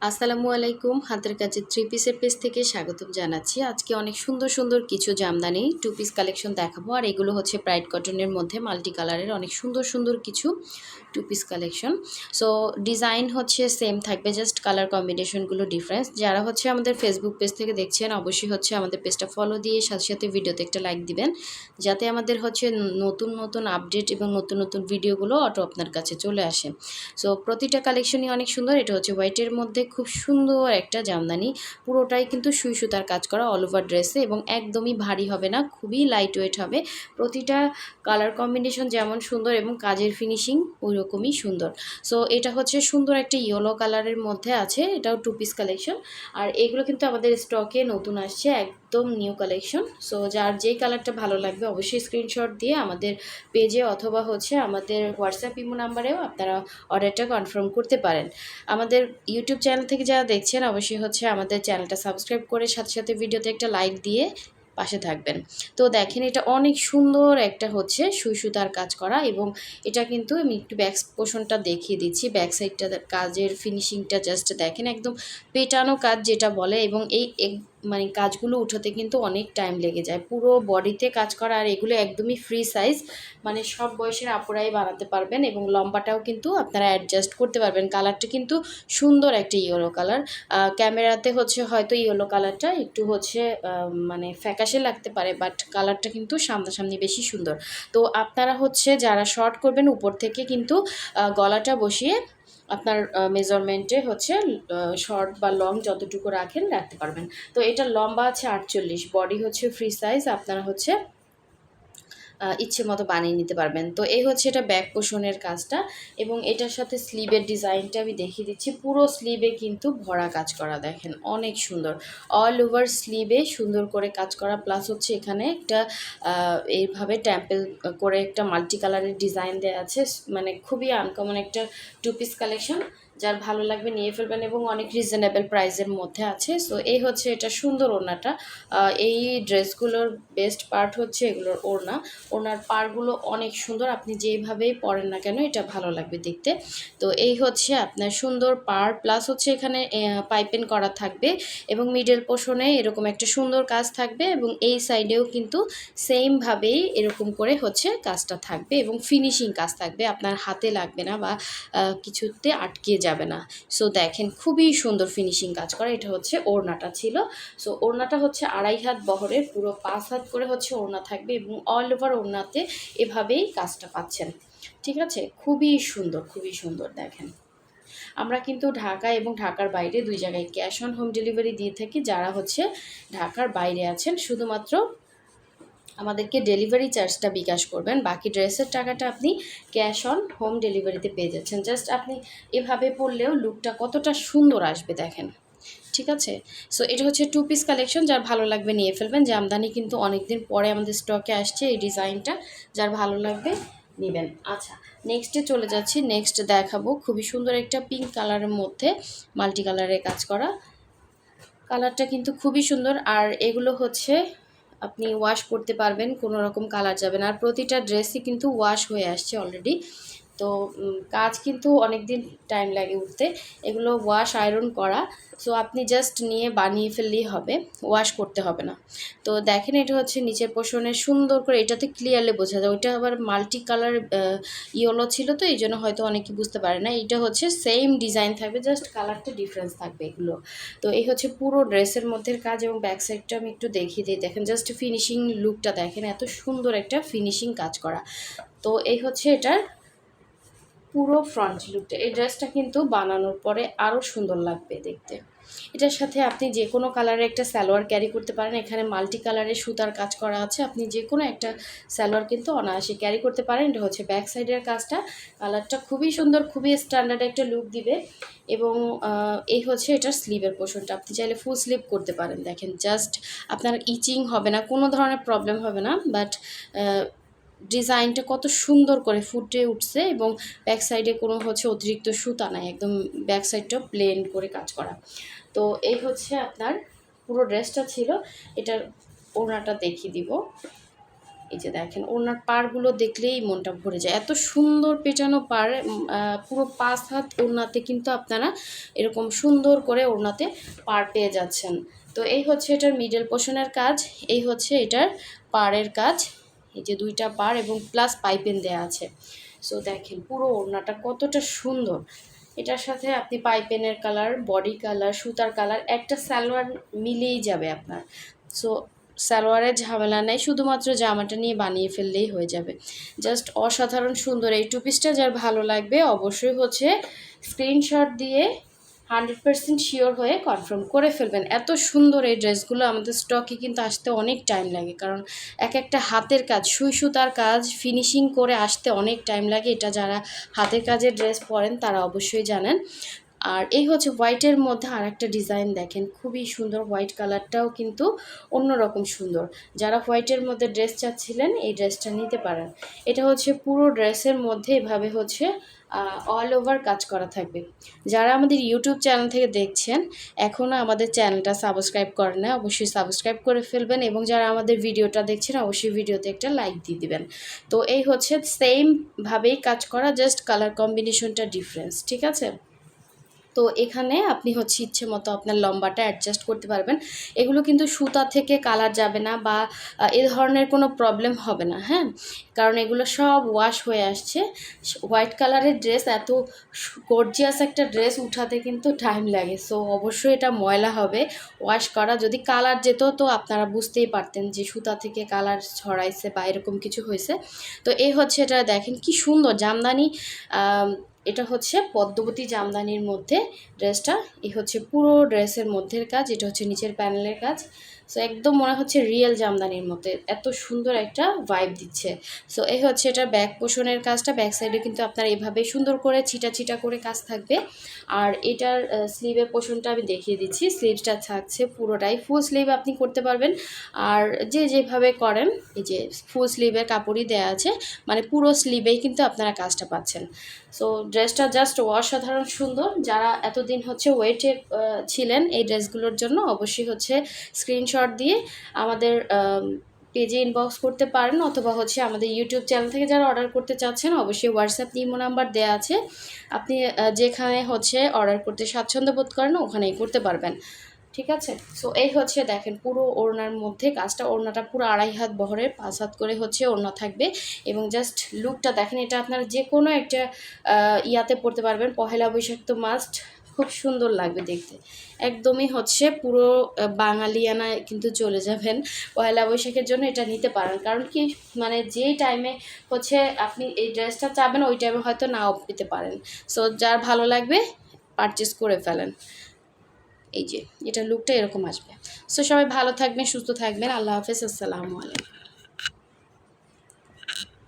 আসসালামু আলাইকুম। হাতের কাছে থ্রি পিসের পেজ থেকে স্বাগতম জানাচ্ছি। আজকে অনেক সুন্দর সুন্দর কিছু জামদানি টু পিস কালেকশন দেখাবো। আর এগুলো হচ্ছে ব্রাইট কটনের মধ্যে মাল্টি কালারের অনেক সুন্দর সুন্দর কিছু two piece collection. So design হচ্ছে সেম থাকবে, জাস্ট কালার কম্বিনেশনগুলো ডিফারেন্স। যারা হচ্ছে আমাদের ফেসবুক পেজ থেকে দেখছেন অবশ্যই হচ্ছে আমাদের পেজটা ফলো দিয়ে সাথে সাথে ভিডিওতে একটা লাইক দিবেন, যাতে আমাদের হচ্ছে নতুন নতুন আপডেট এবং নতুন নতুন ভিডিওগুলো অটো আপনার কাছে চলে আসে। সো প্রতিটা কালেকশনই অনেক সুন্দর। এটা হচ্ছে হোয়াইটের মধ্যে খুব সুন্দর একটা জামদানি, পুরোটাই কিন্তু সুই সুতার কাজ করা অল ওভার ড্রেসে, এবং একদমই ভারী হবে না, খুবই লাইট ওয়েট হবে। প্রতিটা কালার কম্বিনেশন যেমন সুন্দর এবং কাজের ফিনিশিং ওই রকমই সুন্দর। সো এটা হচ্ছে সুন্দর একটা ইয়েলো কালারের মধ্যে আছে, এটাও টু পিস কালেকশন। আর এগুলো কিন্তু আমাদের স্টকে নতুন আসছে, একদম নিউ কালেকশন। সো যার যেই কালারটা ভালো লাগবে অবশ্যই স্ক্রিনশট দিয়ে আমাদের পেজে অথবা হচ্ছে আমাদের হোয়াটসঅ্যাপ ইমো নাম্বারেও আপনারা অর্ডারটা কনফার্ম করতে পারেন। আমাদের ইউটিউব চ্যানেল থেকে যারা দেখছেন অবশ্যই হচ্ছে আমাদের চ্যানেলটা সাবস্ক্রাইব করে সাথে সাথে ভিডিওতে একটা লাইক দিয়ে পাশে থাকবেন। তো দেখেন এটা অনেক সুন্দর একটা হচ্ছে সুই সুতার কাজ করা, এবং এটা কিন্তু আমি একটু ব্যাক পোর্শনটা দেখিয়ে দিচ্ছি। ব্যাক সাইডটা কাজের ফিনিশিংটা জাস্ট দেখেন, একদম পেটানো কাজ যেটা বলে, এবং এই মানে কাজগুলো উঠাতে কিন্তু অনেক টাইম লেগে যায়। পুরো বডিতে কাজ করা, আর এগুলো একদমই ফ্রি সাইজ, মানে সব বয়সের আপুরাই বানাতে পারবেন, এবং লম্বাটাও কিন্তু আপনারা অ্যাডজাস্ট করতে পারবেন। কালারটা কিন্তু সুন্দর একটা ইয়েলো কালার। ক্যামেরাতে হচ্ছে হয়তো ইয়েলো কালারটা একটু হচ্ছে মানে ফ্যাকাশে লাগতে পারে, বাট কালারটা কিন্তু সামনাসামনি বেশি সুন্দর। তো আপনারা হচ্ছে যারা শর্ট করবেন উপর থেকে কিন্তু গলাটা বসিয়ে আপনার মেজারমেন্টে হচ্ছে শর্ট বা লং যতটুকু রাখেন রাখতে পারবেন। তো এটা লম্বা আছে 48, বডি হচ্ছে ফ্রি সাইজ, আপনারা হচ্ছে ইচ্ছে মতো বানিয়ে নিতে পারবেন। তো এই হচ্ছে এটা ব্যাক পোর্শনের কাজটা, এবং এটার সাথে স্লিভের ডিজাইনটা আমি দেখিয়ে দিচ্ছি। পুরো স্লিভে কিন্তু ভরা কাজ করা, দেখেন অনেক সুন্দর, অল ওভার স্লিভে সুন্দর করে কাজ করা, প্লাস হচ্ছে এখানে একটা এইভাবে ট্যাম্পেল করে একটা মাল্টি কালারের ডিজাইন দেওয়া আছে। মানে খুবই আনকমন একটা টু পিস কালেকশন, যার ভালো লাগবে নিয়ে ফেলবেন, এবং অনেক রিজনেবল প্রাইসের মধ্যে আছে। সো এই হচ্ছে এটা সুন্দর ওড়নাটা। এই ড্রেসগুলোর বেস্ট পার্ট হচ্ছে এগুলোর ওড়না। ওনার পাড়গুলো অনেক সুন্দর, আপনি যেইভাবেই পরেন না কেন এটা ভালো লাগবে দেখতে। তো এই হচ্ছে আপনার সুন্দর পাড়, প্লাস হচ্ছে এখানে পাইপিং করা থাকবে, এবং মিডল পোর্শনে এরকম একটা সুন্দর কাজ থাকবে, এবং এই সাইডেও কিন্তু সেমভাবেই এরকম করে হচ্ছে কাজটা থাকবে, এবং ফিনিশিং কাজ থাকবে, আপনার হাতে লাগবে না বা কিছুতে আটকে যাবে না। সো দেখেন খুবই সুন্দর ফিনিশিং কাজ করা। এটা হচ্ছে ওড়নাটা ছিল। সো ওড়নাটা হচ্ছে 2.5 হাত বহরের, পুরো 5 হাত করে হচ্ছে ওড়না থাকবে, এবং অল ওভার ওড়নাতে এভাবেই কাজটা পাচ্ছেন। ঠিক আছে, খুবই সুন্দর, খুবই সুন্দর। দেখেন আমরা কিন্তু ঢাকা এবং ঢাকার বাইরে দুই জায়গায় ক্যাশ অন হোম ডেলিভারি দিয়ে থাকি। যারা হচ্ছে ঢাকার বাইরে আছেন শুধুমাত্র আমাদেরকে ডেলিভারি চার্জটা বিকাশ করবেন, বাকি ড্রেসের টাকাটা আপনি ক্যাশ অন হোম ডেলিভারিতে পেয়ে যাচ্ছেন। জাস্ট আপনি এভাবে পরলেও লুকটা কতটা সুন্দর আসবে দেখেন। ঠিক আছে, সো এটা হচ্ছে টু পিস কালেকশন, যার ভালো লাগবে নিয়ে ফেলবেন। জামদানি কিন্তু অনেকদিন পরে আমাদের স্টকে আসছে এই ডিজাইনটা, যার ভালো লাগবে নেবেন। আচ্ছা, নেক্সটে চলে যাচ্ছি। নেক্সট দেখাবো খুবই সুন্দর একটা পিঙ্ক কালারের মধ্যে মাল্টি কালারে কাজ করা। কালারটা কিন্তু খুবই সুন্দর, আর এগুলো হচ্ছে আপনি ওয়াশ করতে পারবেন, কোনো রকম কালার যাবে না। আর প্রতিটা ড্রেসই কিন্তু ওয়াশ হয়ে আসছে অলরেডি। তো কাজ কিন্তু অনেক দিন টাইম লাগে উঠতে, এগুলো ওয়াশ আয়রন করা। সো আপনি জাস্ট নিয়ে বানিয়ে ফেললেই হবে, ওয়াশ করতে হবে না। তো দেখেন এটা হচ্ছে নিচের পোর্শনে সুন্দর করে, এটাতে ক্লিয়ারলি বোঝা যায়। ওইটা আবার মাল্টি কালার ইয়েলো ছিল, তো এই জন্য হয়তো অনেকে বুঝতে পারে না। এইটা হচ্ছে সেম ডিজাইন থাকবে, জাস্ট কালারটা ডিফারেন্স থাকবে এগুলো। তো এই হচ্ছে পুরো ড্রেসের মধ্যে কাজ, এবং ব্যাক সাইডটা আমি একটু দেখিয়ে দিই। দেখেন জাস্ট ফিনিশিং লুকটা দেখেন, এত সুন্দর একটা ফিনিশিং কাজ করা। তো এই হচ্ছে এটার পুরো ফ্রন্ট লুকটা। এই ড্রেসটা কিন্তু বানানোর পরে আরও সুন্দর লাগবে দেখতে। এটার সাথে আপনি যে কোনো কালারের একটা সালোয়ার ক্যারি করতে পারেন। এখানে মাল্টি কালারের সুতার কাজ করা আছে, আপনি যে কোনো একটা সালোয়ার কিন্তু অনায়াসে ক্যারি করতে পারেন। এটা হচ্ছে ব্যাক সাইডের কাজটা, কালারটা খুবই সুন্দর, খুবই স্ট্যান্ডার্ড একটা লুক দিবে। এবং এই হচ্ছে এটার স্লিভের পোর্শনটা, আপনি চাইলে ফুল স্লিভ করতে পারেন। দেখেন জাস্ট আপনার ইচিং হবে না, কোনো ধরনের প্রবলেম হবে না, বাট ডিজাইনটা কত সুন্দর করে ফুটে উঠছে, এবং ব্যাক সাইডে কোনো হচ্ছে অতিরিক্ত সুতা নাই, একদম ব্যাক সাইডটা প্লেন করে কাজ করা। তো এই হচ্ছে আপনার পুরো ড্রেসটা ছিল। এটার ওড়নাটা দেখিয়ে দিব। এই যে দেখেন ওড়নার পাড়গুলো দেখলেই মনটা ভরে যায়, এত সুন্দর পেঁচানো পাড়। পুরো 5 হাত ওড়নাতে কিন্তু আপনারা এরকম সুন্দর করে ওড়নাতে পাড় পেয়ে যাচ্ছেন। তো এই হচ্ছে এটার মিডল পোর্শনের কাজ, এই হচ্ছে এটার পাড়ের কাজ। এই যে 2টা পাড় এবং প্লাস পাইপিং দেওয়া আছে। সো দেখেন পুরো ওড়নাটা কতটা সুন্দর। এটার সাথে আপনি পাইপেনের কালার, বডি কালার, সুতার কালার, একটা সালোয়ার মিলেই যাবে আপনার। সো সালোয়ারের ঝামেলা নেই, শুধুমাত্র জামাটা নিয়ে বানিয়ে ফেললেই হয়ে যাবে। জাস্ট অসাধারণ সুন্দর। এই টু পিসটা যার ভালো লাগবে অবশ্যই হচ্ছে স্ক্রিনশট দিয়ে 100% শিওর হয়ে কনফার্ম করে ফেলবেন। এত সুন্দর এই ড্রেসগুলো আমাদের স্টকে কিন্তু আসতে অনেক টাইম লাগে, কারণ এক একটা হাতের কাজ, সুই সুতার কাজ ফিনিশিং করে আসতে অনেক টাইম লাগে। এটা যারা হাতের কাজের ড্রেস পরেন তারা অবশ্যই জানেন। আর এই হচ্ছে হোয়াইটের মধ্যে আর একটা ডিজাইন, দেখেন খুবই সুন্দর। হোয়াইট কালারটাও কিন্তু অন্যরকম সুন্দর। যারা হোয়াইটের মধ্যে ড্রেস চাচ্ছিলেন এই ড্রেসটা নিতে পারেন। এটা হচ্ছে পুরো ড্রেসের মধ্যে এভাবে হচ্ছে অল ওভার কাজ করা থাকবে। যারা আমাদের ইউটিউব চ্যানেল থেকে দেখছেন এখনও আমাদের চ্যানেলটা সাবস্ক্রাইব করেন না, অবশ্যই সাবস্ক্রাইব করে ফেলবেন, এবং যারা আমাদের ভিডিওটা দেখছেন অবশ্যই ভিডিওতে একটা লাইক দিয়ে দিবেন। তো এই হচ্ছে সেমভাবেই কাজ করা, জাস্ট কালার কম্বিনেশনটা ডিফারেন্স, ঠিক আছে। তো এখানে আপনি হচ্ছে ইচ্ছে মতো আপনার লম্বাটা অ্যাডজাস্ট করতে পারবেন। এগুলো কিন্তু সুতা থেকে কালার যাবে না বা এ ধরনের কোনো প্রবলেম হবে না, হ্যাঁ, কারণ এগুলো সব ওয়াশ হয়ে আসছে। হোয়াইট কালারের ড্রেস, এত গর্জিয়াস একটা ড্রেস উঠাতে কিন্তু টাইম লাগে। সো অবশ্যই এটা ময়লা হবে ওয়াশ করা। যদি কালার যেত তো আপনারা বুঝতেই পারতেন যে সুতা থেকে কালার ছড়াইছে বা এরকম কিছু হয়েছে। তো এই হচ্ছে এটা, দেখেন কি সুন্দর জামদানি। এটা হচ্ছে পদ্মবতী জামদানির মধ্যে ড্রেসটা। এই হচ্ছে পুরো ড্রেসের মধ্যের কাজ, এটা হচ্ছে নিচের প্যানেলের কাজ। সো একদম মনে হচ্ছে রিয়েল জামদানির মধ্যে, এত সুন্দর একটা ভাইব দিচ্ছে। সো এই হচ্ছে এটার ব্যাক পোর্শনের কাজটা। ব্যাক সাইডে কিন্তু আপনার এভাবে সুন্দর করে ছিটা ছিটা করে কাজ থাকবে। আর এটার স্লিভের পোর্শনটা আমি দেখিয়ে দিচ্ছি। স্লিভসটা থাকছে পুরোটাই ফুল স্লিভ আপনি করতে পারবেন। আর যে যেভাবে করেন, এই যে ফুল স্লিভের কাপড়ই দেওয়া আছে, মানে পুরো স্লিভেই কিন্তু আপনারা কাজটা পাচ্ছেন। সো ড্রেসটা জাস্ট অসাধারণ সুন্দর। যারা এতদিন হচ্ছে ওয়েটে ছিলেন এই ড্রেসগুলোর জন্য অবশ্যই হচ্ছে স্ক্রিনশট দিয়ে আমাদের পেজে ইনবক্স করতে পারেন, অথবা হচ্ছে আমাদের ইউটিউব চ্যানেল থেকে যারা অর্ডার করতে চাচ্ছেন অবশ্যই হোয়াটসঅ্যাপ ইমো নাম্বার দেওয়া আছে। আপনি যেখানে হচ্ছে অর্ডার করতে স্বাচ্ছন্দ্য বোধ করেন ওখানেই করতে পারবেন, ঠিক আছে। সো এই হচ্ছে দেখেন পুরো ওড়নার মধ্যে কাজটা। ওড়নাটা পুরো 2.5 হাত বহরের, 5 হাত করে হচ্ছে ওড়না থাকবে। এবং জাস্ট লুকটা দেখেন, এটা আপনারা যে কোনো একটা ইয়াতে পরতে পারবেন। পহেলা বৈশাখ তো মাস্ট, খুব সুন্দর লাগবে দেখতে। একদমই হচ্ছে পুরো বাঙালিয়ানায় কিন্তু চলে যাবেন। পয়লা বৈশাখের জন্য এটা নিতে পারেন, কারণ কি মানে যেই টাইমে হচ্ছে আপনি এই ড্রেসটা চাবেন ওই টাইমে হয়তো নাও পেতে পারেন। সো যার ভালো লাগবে পারচেস করে ফেলেন। এই যে এটা লুকটা এরকম আসবে। সো সবাই ভালো থাকবেন, সুস্থ থাকবেন। আল্লাহ হাফেজ, আসসালামু আলাইকুম।